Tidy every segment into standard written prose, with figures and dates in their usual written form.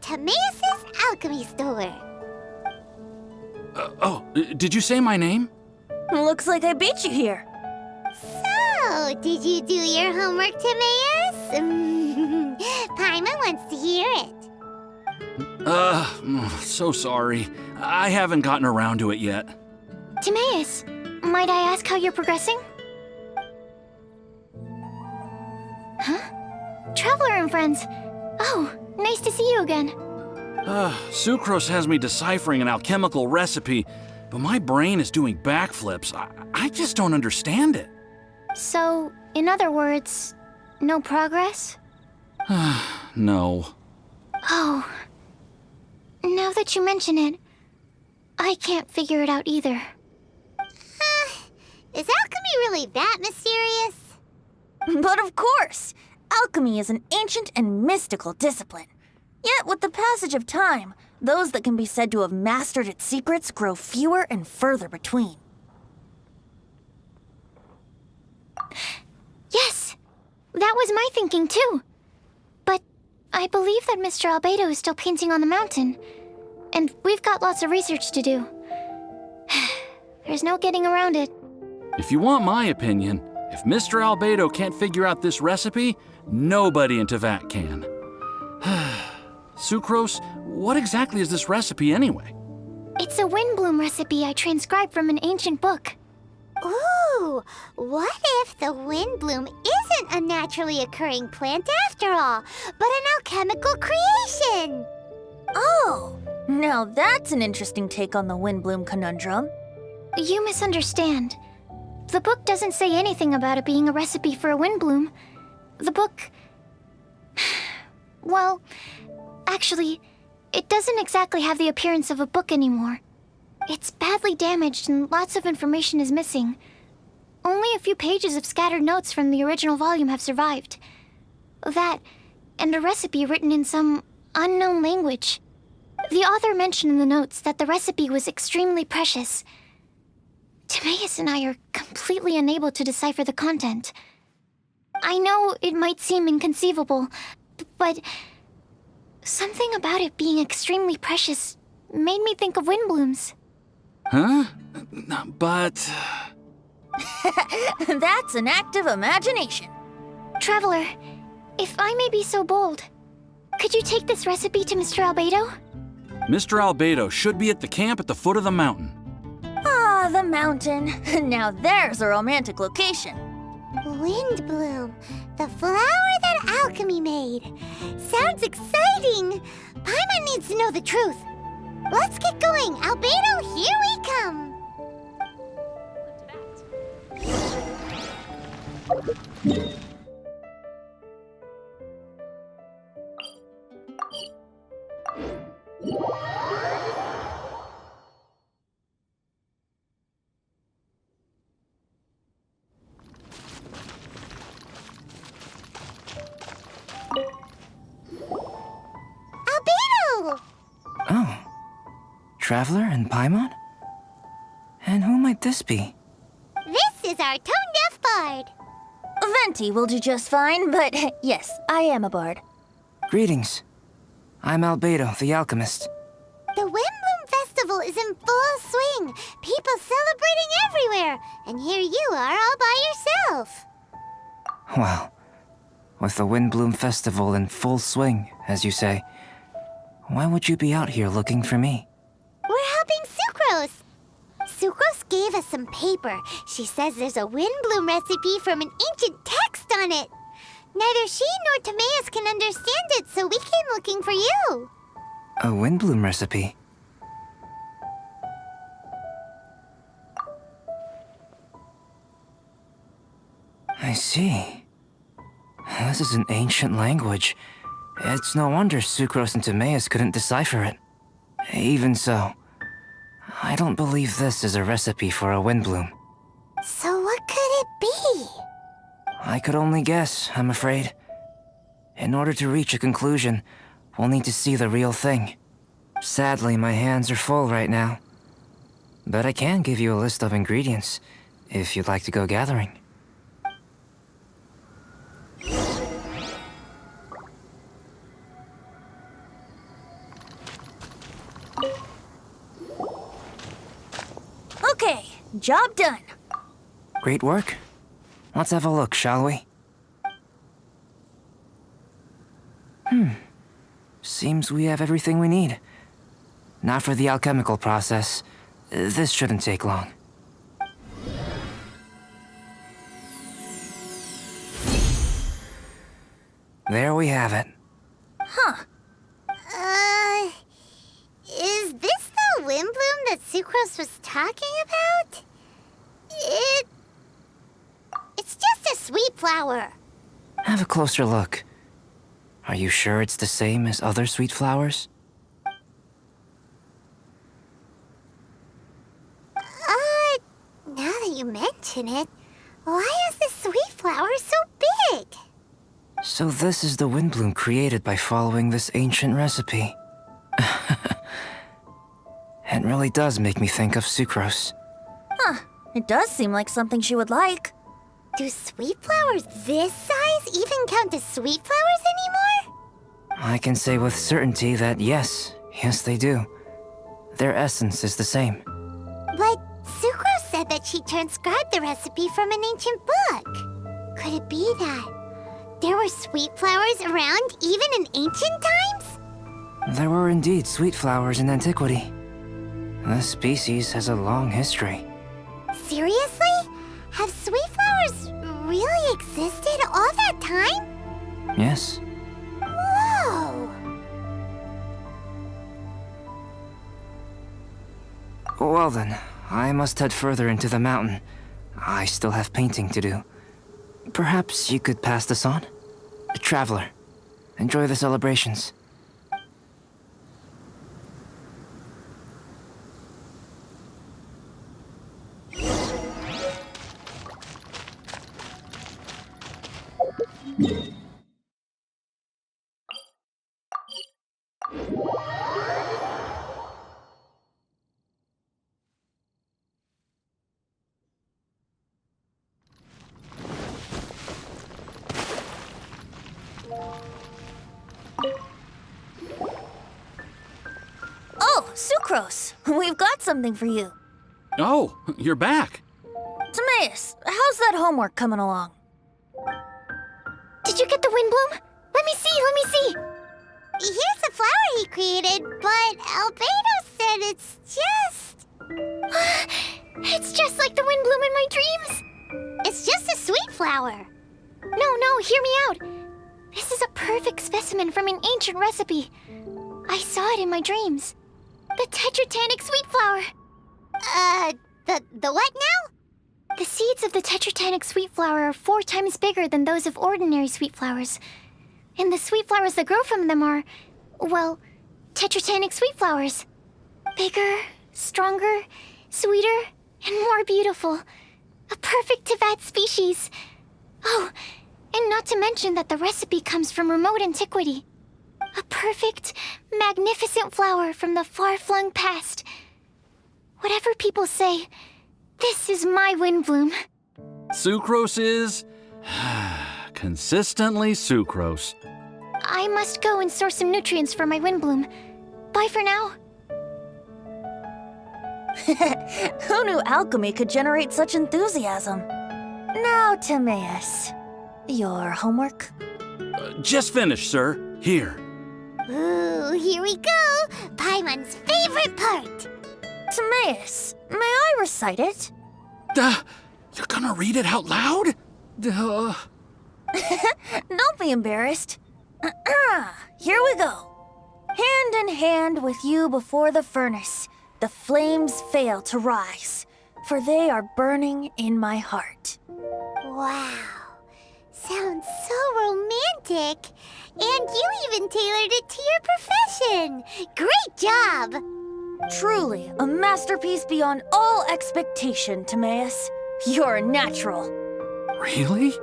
Timaeus' alchemy store. Did you say my name? Looks like I beat you here. So, did you do your homework, Timaeus? Paimon wants to hear it. So sorry. I haven't gotten around to it yet. Timaeus, might I ask how you're progressing? Huh? Traveler and friends. Oh, nice to see you again. Sucrose has me deciphering an alchemical recipe, but my brain is doing backflips. I just don't understand it. So, in other words, no progress? No. Oh. Now that you mention it, I can't figure it out either. Is alchemy really that mysterious? But of course! Alchemy is an ancient and mystical discipline. Yet, with the passage of time, those that can be said to have mastered its secrets grow fewer and further between. Yes! That was my thinking too. But I believe that Mr. Albedo is still painting on the mountain. And we've got lots of research to do. There's no getting around it. If you want my opinion, if Mr. Albedo can't figure out this recipe, nobody in Tevat can. Sucrose, what exactly is this recipe anyway? It's a windbloom recipe I transcribed from an ancient book. Ooh, what if the windbloom isn't a naturally occurring plant after all, but an alchemical creation? Oh, now that's an interesting take on the windbloom conundrum. You misunderstand. The book doesn't say anything about it being a recipe for a windbloom. The book... Well, actually, it doesn't exactly have the appearance of a book anymore. It's badly damaged and lots of information is missing. Only a few pages of scattered notes from the original volume have survived. That, and a recipe written in some unknown language. The author mentioned in the notes that the recipe was extremely precious. Timaeus and I are completely unable to decipher the content. I know it might seem inconceivable, but something about it being extremely precious made me think of windblooms. Huh? But... That's an act of imagination. Traveler, if I may be so bold, could you take this recipe to Mr. Albedo? Mr. Albedo should be at the camp at the foot of the mountain. Ah, the mountain. Now there's a romantic location. Windbloom, the flower that alchemy made. Sounds exciting. Paimon needs to know the truth. Let's get going. Albedo, here we come. Albedo! Oh. Traveler and Paimon? And who might this be? This is our tone-deaf bard. Venti will do just fine, but yes, I am a bard. Greetings. I'm Albedo, the alchemist. The Windbloom Festival is in full swing. People celebrating everywhere. And here you are all by yourself. Well, with the Windbloom Festival in full swing, as you say, why would you be out here looking for me? We're helping Sucrose. Sucrose gave us some paper. She says there's a Windbloom recipe from an ancient text on it. Neither she nor Timaeus can understand it, so we came looking for you. A Windbloom recipe? I see. This is an ancient language. It's no wonder Sucrose and Timaeus couldn't decipher it. Even so, I don't believe this is a recipe for a Windbloom. So what could it be? I could only guess, I'm afraid. In order to reach a conclusion, we'll need to see the real thing. Sadly, my hands are full right now. But I can give you a list of ingredients, if you'd like to go gathering. job done. Great work. Let's have a look, shall we? Seems we have everything we need. Not for the alchemical process. This shouldn't take long. There we have it. Is this the wind bloom that Sucrose was talking about? It's just a sweet flower. Have a closer look. Are you sure it's the same as other sweet flowers? Now that you mention it, why is this sweet flower so big? So this is the wind bloom created by following this ancient recipe. It really does make me think of Sucrose. It does seem like something she would like. Do sweet flowers this size even count as sweet flowers anymore? I can say with certainty that yes they do. Their essence is the same. But Sucrose said that she transcribed the recipe from an ancient book. Could it be that there were sweet flowers around even in ancient times? There were indeed sweet flowers in antiquity. This species has a long history. Seriously? Have sweet flowers really existed all that time? Yes. Whoa! Well then, I must head further into the mountain. I still have painting to do. Perhaps you could pass this on? Traveler, enjoy the celebrations. Oh, Sucrose, we've got something for you. Oh, you're back. Timaeus, how's that homework coming along? Did you get the wind bloom? Let me see. Here's the flower he created, but Albedo said it's just... It's just like the wind bloom in my dreams. It's just a sweet flower. No, hear me out. This is a perfect specimen from an ancient recipe. I saw it in my dreams. The tetratanic sweet flower. The what now? The seeds of the tetratanic sweet flower are 4 times bigger than those of ordinary sweet flowers. And the sweet flowers that grow from them are, well, tetratanic sweet flowers. Bigger, stronger, sweeter, and more beautiful. A perfect Tivat species. Oh, and not to mention that the recipe comes from remote antiquity. A perfect, magnificent flower from the far-flung past. Whatever people say, this is my wind bloom. Sucrose is... consistently Sucrose. I must go and source some nutrients for my wind bloom. Bye for now. Who knew alchemy could generate such enthusiasm? Now, Timaeus, your homework? Just finished, sir. Here. Ooh, here we go. Paimon's favorite part. Timaeus, may I recite it? You're gonna read it out loud? Don't be embarrassed. Here we go. Hand in hand with you before the furnace, the flames fail to rise, for they are burning in my heart. Wow. Sounds so romantic. And you even tailored it to your profession. Great job. Truly, a masterpiece beyond all expectation, Timaeus. You're a natural. Really?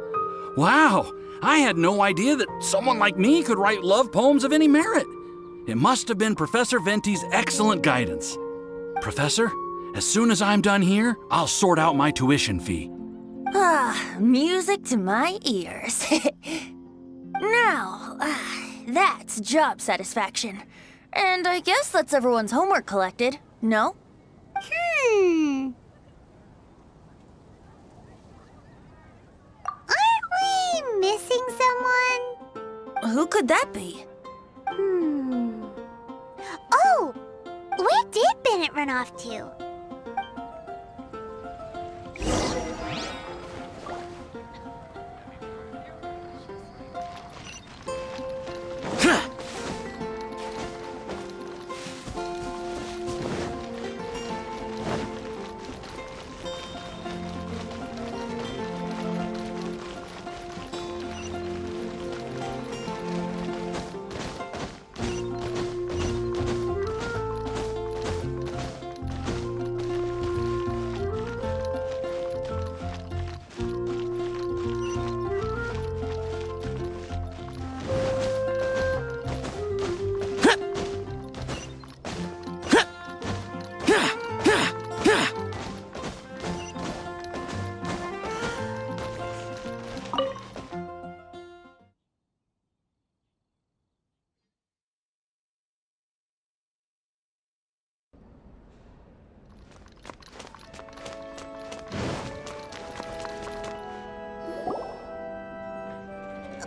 Wow! I had no idea that someone like me could write love poems of any merit. It must have been Professor Venti's excellent guidance. Professor, as soon as I'm done here, I'll sort out my tuition fee. Music to my ears. Now, that's job satisfaction. And I guess that's everyone's homework collected, no? Who could that be? Oh! Where did Bennett run off to?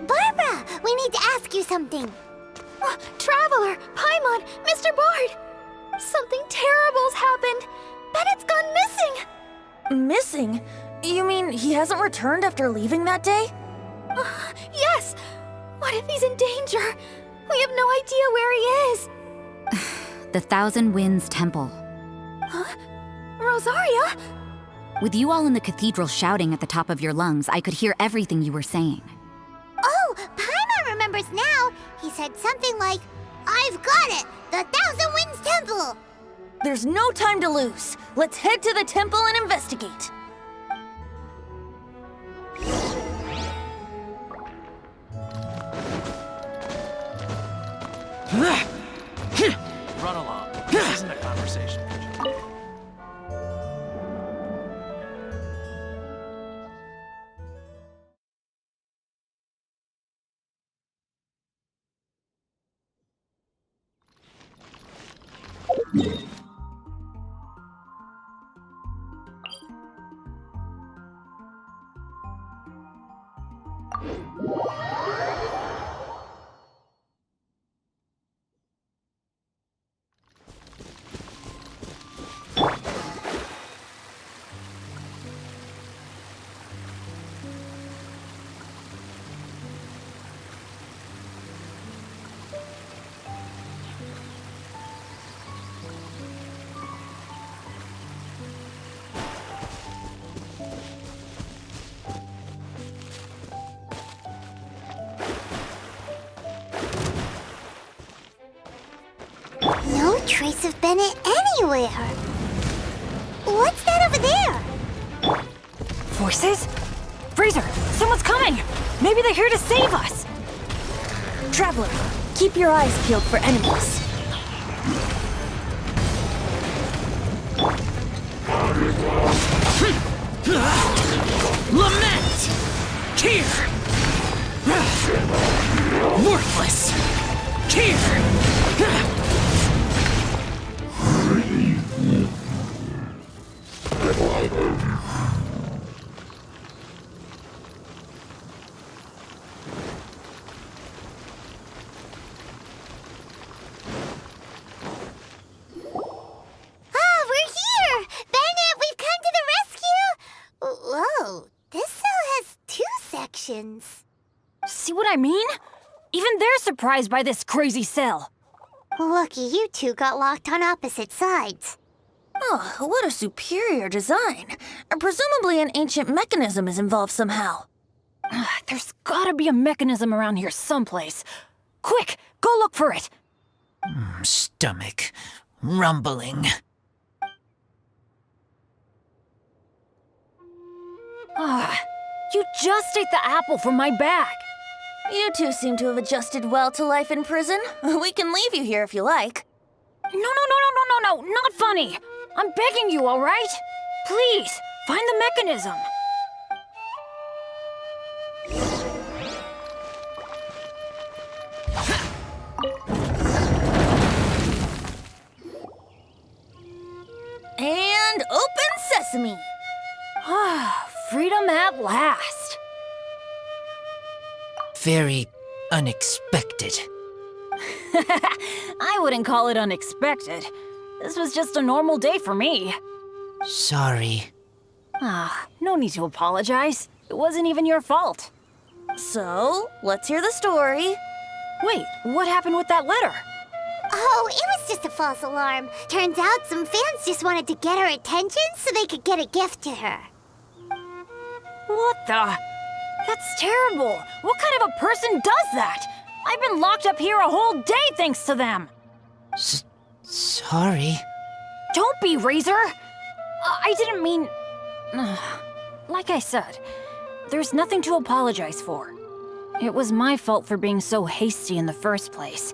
Barbara, we need to ask you something. Traveler, Paimon, Mr. Bard! Something terrible's happened! Bennett's gone missing! Missing? You mean he hasn't returned after leaving that day? Yes! What if he's in danger? We have no idea where he is! The Thousand Winds Temple. Huh? Rosaria? With you all in the cathedral shouting at the top of your lungs, I could hear everything you were saying. Oh, Paimon remembers now. He said something like, "I've got it! The Thousand Winds Temple!" There's no time to lose. Let's head to the temple and investigate. Run along. This isn't a conversation. No trace of Bennett anywhere. What's that over there? Forces? Freezer, someone's coming! Maybe they're here to save us! Traveler, keep your eyes peeled for enemies. Lament! Tear! Worthless! Tear! We're here! Bennett, we've come to the rescue! Whoa, this cell has 2 sections. See what I mean? Even they're surprised by this crazy cell. Lucky you two got locked on opposite sides. Oh, what a superior design. Presumably an ancient mechanism is involved somehow. There's gotta be a mechanism around here someplace. Quick, go look for it. Stomach rumbling. You just ate the apple from my bag. You two seem to have adjusted well to life in prison. We can leave you here if you like. No, not funny. I'm begging you, all right? Please, find the mechanism. And open sesame. Freedom at last. Very unexpected. I wouldn't call it unexpected. This was just a normal day for me. Sorry. No need to apologize. It wasn't even your fault. So, let's hear the story. Wait, what happened with that letter? Oh, it was just a false alarm. Turns out some fans just wanted to get her attention so they could get a gift to her. What the? That's terrible. What kind of a person does that? I've been locked up here a whole day thanks to them. Sorry. Don't be, Razor. I didn't mean... Like I said, there's nothing to apologize for. It was my fault for being so hasty in the first place.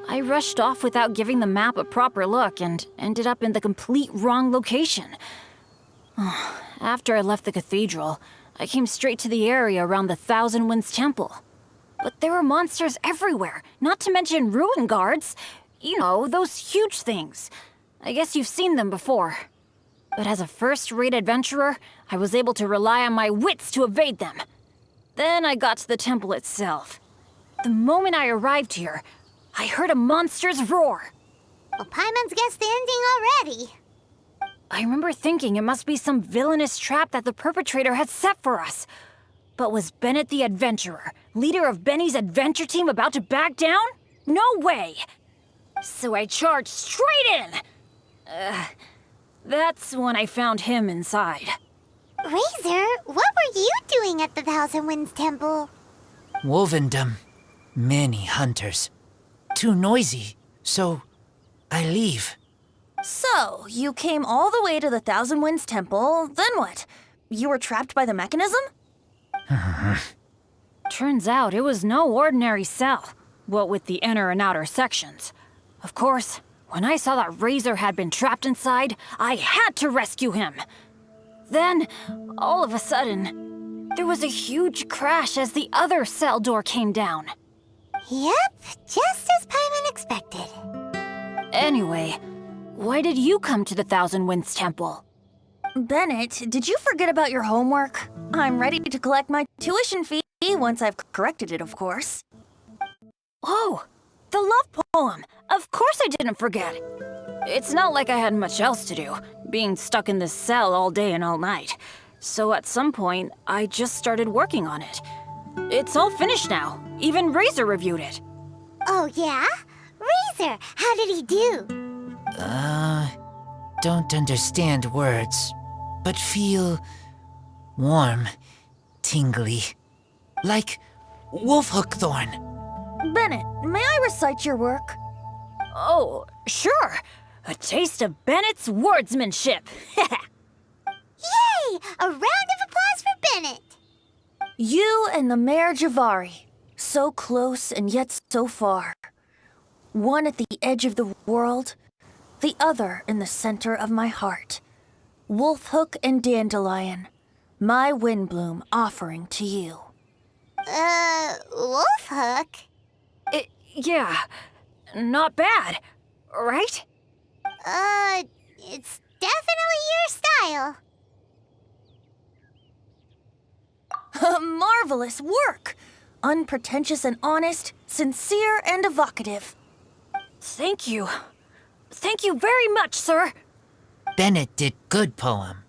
I rushed off without giving the map a proper look and ended up in the complete wrong location. After I left the cathedral, I came straight to the area around the Thousand Winds Temple. But there were monsters everywhere, not to mention ruin guards. You know, those huge things. I guess you've seen them before. But as a first-rate adventurer, I was able to rely on my wits to evade them. Then I got to the temple itself. The moment I arrived here, I heard a monster's roar. Well, Paimon's guessed the ending already. I remember thinking it must be some villainous trap that the perpetrator had set for us. But was Bennett the adventurer, leader of Benny's adventure team, about to back down? No way! So I charged straight in! That's when I found him inside. Razor, what were you doing at the Thousand Winds Temple? Wolvendom. Many hunters. Too noisy, so I leave. So, you came all the way to the Thousand Winds Temple, then what? You were trapped by the mechanism? Turns out it was no ordinary cell, what with the inner and outer sections. Of course, when I saw that Razor had been trapped inside, I had to rescue him. Then, all of a sudden, there was a huge crash as the other cell door came down. Yep, just as Paimon expected. Anyway, why did you come to the Thousand Winds Temple? Bennett, did you forget about your homework? I'm ready to collect my tuition fee once I've corrected it, of course. Oh, the love poem! Of course I didn't forget! It's not like I had much else to do, being stuck in this cell all day and all night. So at some point, I just started working on it. It's all finished now. Even Razor reviewed it. Oh, yeah? Razor, how did he do? Don't understand words, but feel warm, tingly, like wolfhook thorn. Bennett, may I recite your work? Oh, sure. A taste of Bennett's wordsmanship. Yay! A round of applause for Bennett! You and the Mare Javari, so close and yet so far. One at the edge of the world, the other in the center of my heart. Wolfhook and Dandelion, my Windbloom offering to you. Wolfhook? Yeah, not bad, right? It's definitely your style. Marvelous work! Unpretentious and honest, sincere and evocative. Thank you. Thank you very much, sir. Bennett did good poem.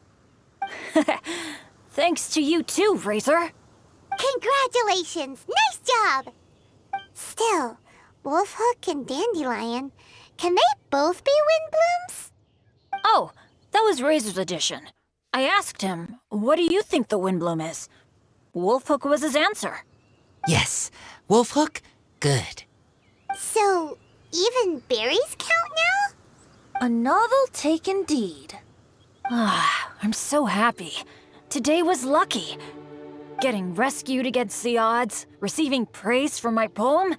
Thanks to you too, Razor. Congratulations! Nice job! Still, Wolfhook and Dandelion, can they both be Windblooms? Oh, that was Razor's addition. I asked him, what do you think the Windbloom is? Wolfhook was his answer. Yes, wolfhook, good. So, even berries count now? A novel take indeed. I'm so happy. Today was lucky. Getting rescued against the odds, receiving praise for my poem.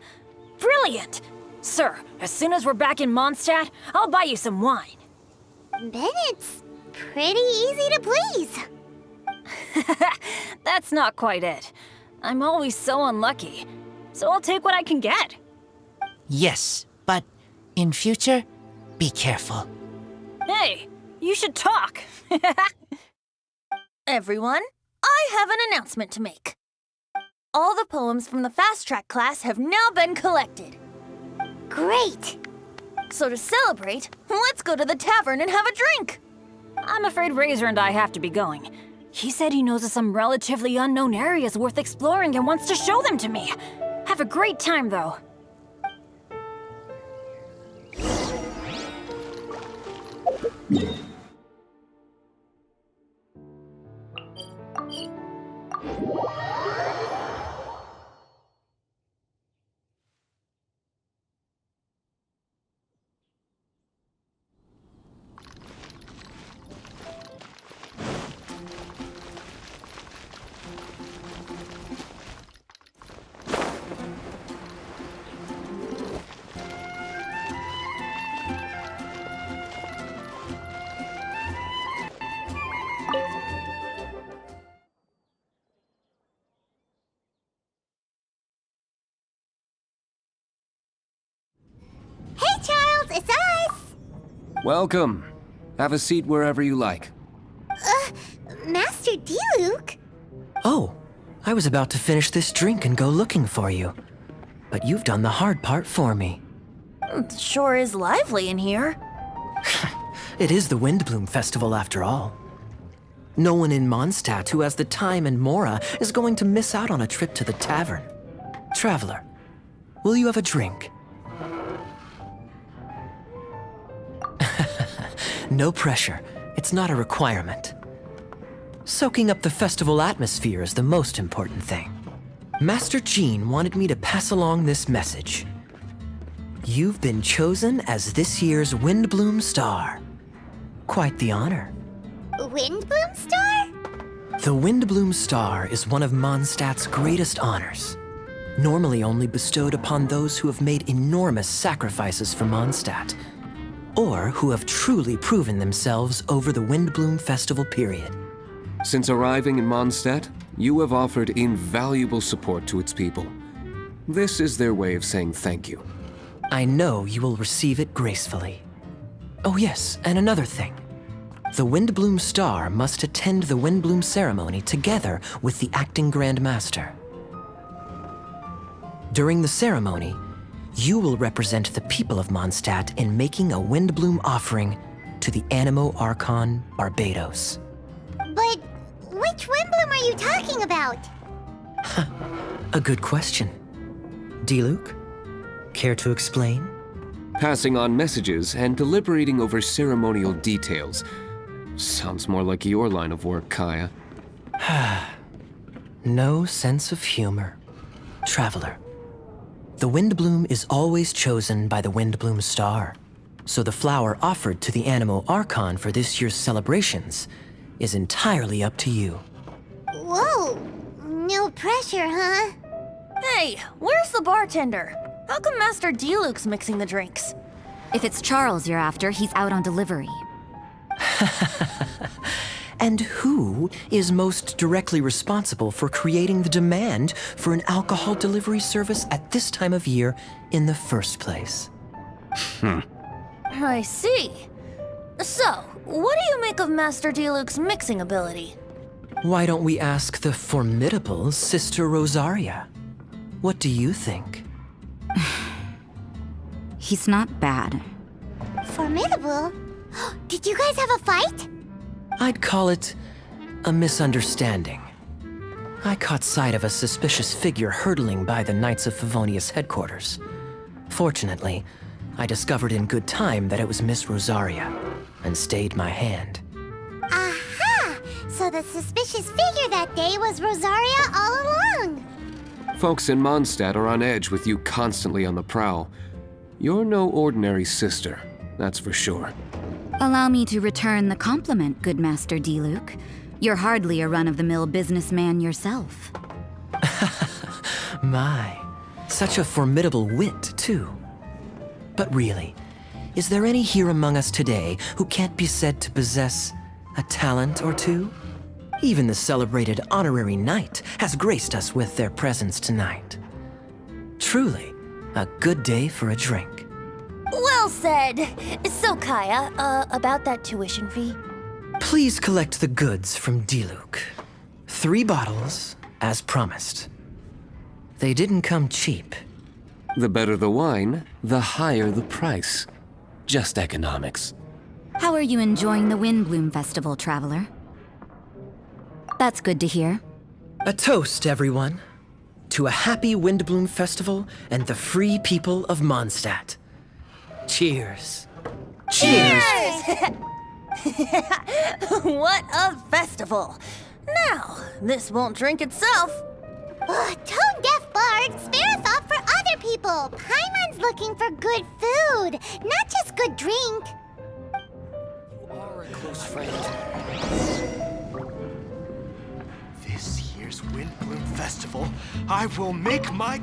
Brilliant! Sir, as soon as we're back in Mondstadt, I'll buy you some wine. Bennett's pretty easy to please. That's not quite it. I'm always so unlucky, so I'll take what I can get. Yes, but in future, be careful. Hey, you should talk. Everyone, I have an announcement to make. All the poems from the fast track class have now been collected. Great! So to celebrate, let's go to the tavern and have a drink. I'm afraid Razor and I have to be going. He said he knows of some relatively unknown areas worth exploring and wants to show them to me. Have a great time, though. Hey, Charles, it's us! Welcome. Have a seat wherever you like. Master Diluc? Oh, I was about to finish this drink and go looking for you. But you've done the hard part for me. It sure is lively in here. It is the Windbloom Festival after all. No one in Mondstadt who has the time and mora is going to miss out on a trip to the tavern. Traveler, will you have a drink? No pressure. It's not a requirement. Soaking up the festival atmosphere is the most important thing. Master Jean wanted me to pass along this message. You've been chosen as this year's Windbloom Star. Quite the honor. Windbloom Star? The Windbloom Star is one of Mondstadt's greatest honors. Normally only bestowed upon those who have made enormous sacrifices for Mondstadt, or who have truly proven themselves over the Windbloom Festival period. Since arriving in Mondstadt, you have offered invaluable support to its people. This is their way of saying thank you. I know you will receive it gracefully. Oh yes, and another thing. The Windbloom Star must attend the Windbloom ceremony together with the acting Grand Master. During the ceremony, you will represent the people of Mondstadt in making a Windbloom offering to the Animo Archon Barbados. But which Windbloom are you talking about? A good question. Diluc, care to explain? Passing on messages and deliberating over ceremonial details. Sounds more like your line of work, Kaya. No sense of humor. Traveler, the Windbloom is always chosen by the Windbloom Star, so the flower offered to the Animo Archon for this year's celebrations is entirely up to you. Whoa, no pressure, huh? Hey, where's the bartender? How come Master Diluc's mixing the drinks? If it's Charles you're after, he's out on delivery. And who is most directly responsible for creating the demand for an alcohol delivery service at this time of year in the first place? I see. So, what do you make of Master Diluc's mixing ability? Why don't we ask the formidable Sister Rosaria? What do you think? He's not bad. Formidable? Did you guys have a fight? I'd call it a misunderstanding. I caught sight of a suspicious figure hurtling by the Knights of Favonius headquarters. Fortunately, I discovered in good time that it was Miss Rosaria, and stayed my hand. Aha! So the suspicious figure that day was Rosaria all along. Folks in Mondstadt are on edge with you constantly on the prowl. You're no ordinary sister, that's for sure. Allow me to return the compliment, good Master Diluc. You're hardly a run-of-the-mill businessman yourself. My, such a formidable wit, too. But really, is there any here among us today who can't be said to possess a talent or two? Even the celebrated honorary knight has graced us with their presence tonight. Truly, a good day for a drink. Well said. So, Kaya, about that tuition fee? Please collect the goods from Diluc. 3 bottles, as promised. They didn't come cheap. The better the wine, the higher the price. Just economics. How are you enjoying the Windbloom Festival, traveler? That's good to hear. A toast, everyone, to a happy Windbloom Festival and the free people of Mondstadt. Cheers. Cheers! What a festival! Now, this won't drink itself. Tone-deaf bard, spare a thought for other people. Paimon's looking for good food, not just good drink. You are a close friend. This year's Windbloom Festival, I will make my...